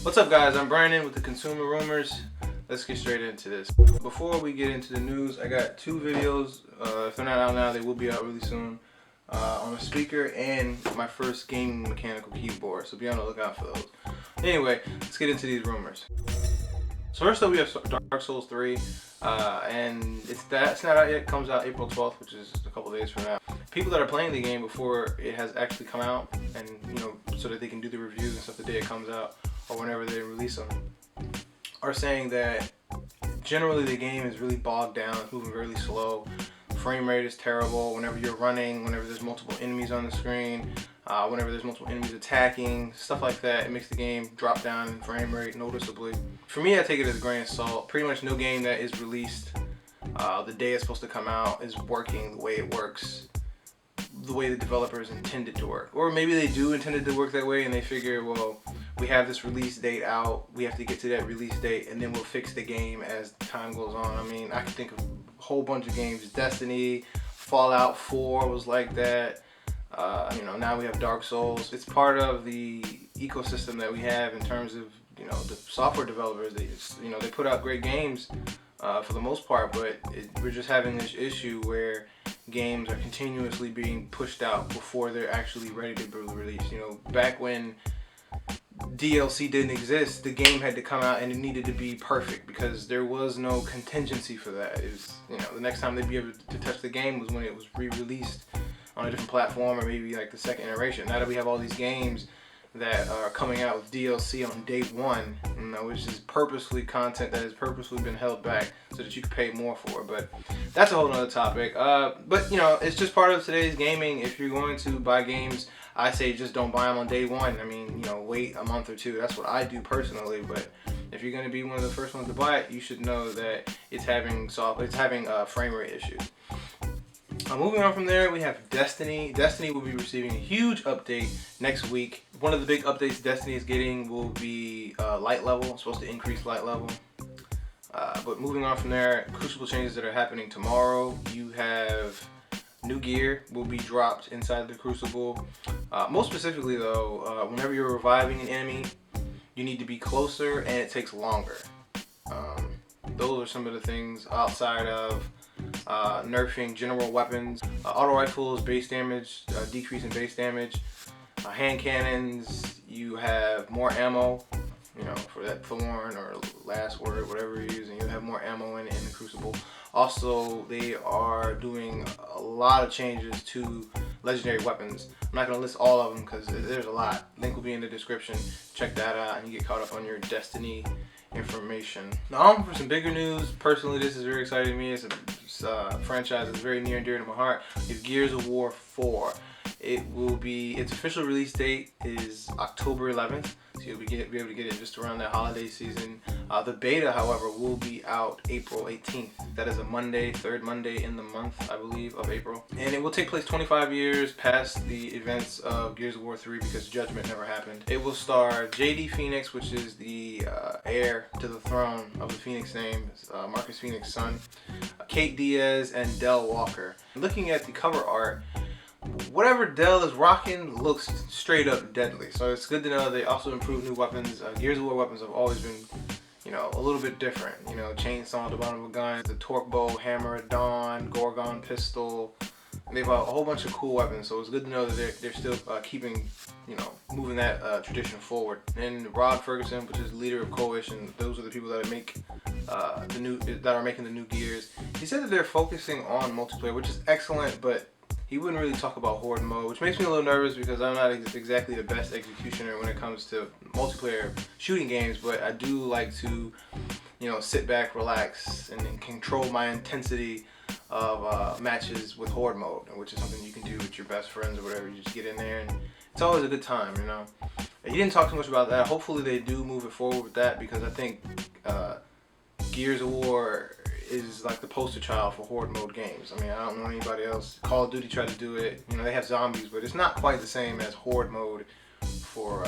What's up guys, I'm Brandon with the Consumer Rumors. Let's get straight into this. Before we get into the news, I got two videos. If they're not out now, they will be out really soon. On a speaker and my first gaming mechanical keyboard, so be on the lookout for those. Anyway, let's get into these rumors. So first up we have Dark Souls 3, and it's not out yet. It comes out April 12th, which is a couple days from now. People that are playing the game before it has actually come out, and so that they can do the reviews and stuff the day it comes out or whenever they release them, are saying that generally the game is really bogged down. It's moving really slow. Frame rate is terrible whenever you're running, whenever there's multiple enemies on the screen, whenever there's multiple enemies attacking, stuff like that. It makes the game drop down in frame rate noticeably. For me, I take it as a grain of salt. Pretty much no game that is released the day it's supposed to come out is working the way it works, the way the developers intend it to work. Or maybe they do intend it to work that way and they figure, well, we have this release date out, we have to get to that release date and then we'll fix the game as time goes on. I mean, I can think of a whole bunch of games. Destiny, Fallout 4 was like that. Now we have Dark Souls. It's part of the ecosystem that we have in terms of the software developers. They put out great games for the most part, but we're just having this issue where games are continuously being pushed out before they're actually ready to be released. Back when DLC didn't exist, the game had to come out and it needed to be perfect because there was no contingency for that. It was, the next time they'd be able to touch the game was when it was re-released on a different platform or maybe like the second iteration. Now that we have all these games that are coming out with DLC on day one, which is purposely content that has purposely been held back so that you can pay more for. But that's a whole nother topic. But it's just part of today's gaming. If you're going to buy games, I say just don't buy them on day one. I mean, wait a month or two. That's what I do personally. But if you're going to be one of the first ones to buy it, you should know that it's having frame rate issues. Moving on from there, we have Destiny. Destiny will be receiving a huge update next week. One of the big updates Destiny is getting will be light level. It's supposed to increase light level. But moving on from there, Crucible changes that are happening tomorrow. You have new gear will be dropped inside the Crucible. Most specifically though, whenever you're reviving an enemy, you need to be closer and it takes longer. Those are some of the things outside of nerfing general weapons. Auto rifles, base damage, decrease in base damage. Hand cannons, you have more ammo, for that Thorn or Last Word, whatever you're using, you have more ammo in the Crucible. Also, they are doing a lot of changes to legendary weapons. I'm not going to list all of them because there's a lot. Link will be in the description. Check that out and you get caught up on your Destiny information. Now on for some bigger news. Personally, this is very exciting to me. It's a franchise that's very near and dear to my heart. It's Gears of War 4. Its official release date is October 11th, so you'll be able to get it just around that holiday season. The beta, however, will be out April 18th. That is a Monday, third Monday in the month, I believe, of April. And it will take place 25 years past the events of Gears of War 3 because Judgment never happened. It will star JD Phoenix, which is the heir to the throne of the Phoenix name, Marcus Phoenix's son, Kate Diaz, and Del Walker. Looking at the cover art, whatever Del is rocking looks straight up deadly. So it's good to know they also improved new weapons. Gears of War weapons have always been, a little bit different. Chainsaw at the bottom of a gun, the torque bow, hammer at dawn, Gorgon pistol. They've a whole bunch of cool weapons. So it's good to know that they're still keeping, moving that tradition forward. And Rod Ferguson, which is the leader of Coalition, those are the people that make that are making the new Gears. He said that they're focusing on multiplayer, which is excellent, but he wouldn't really talk about horde mode, which makes me a little nervous because I'm not exactly the best executioner when it comes to multiplayer shooting games, but I do like to, sit back, relax, and control my intensity of matches with horde mode, which is something you can do with your best friends or whatever. You just get in there and it's always a good time, He didn't talk too much about that. Hopefully they do move it forward with that because I think Gears of War is like the poster child for horde mode games. I mean, I don't know anybody else. Call of Duty tried to do it. They have zombies, but it's not quite the same as horde mode for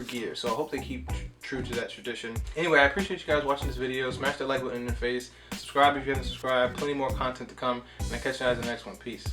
Gears. So I hope they keep true to that tradition. Anyway, I appreciate you guys watching this video. Smash that like button in the face. Subscribe if you haven't subscribed. Plenty more content to come. And I'll catch you guys in the next one. Peace.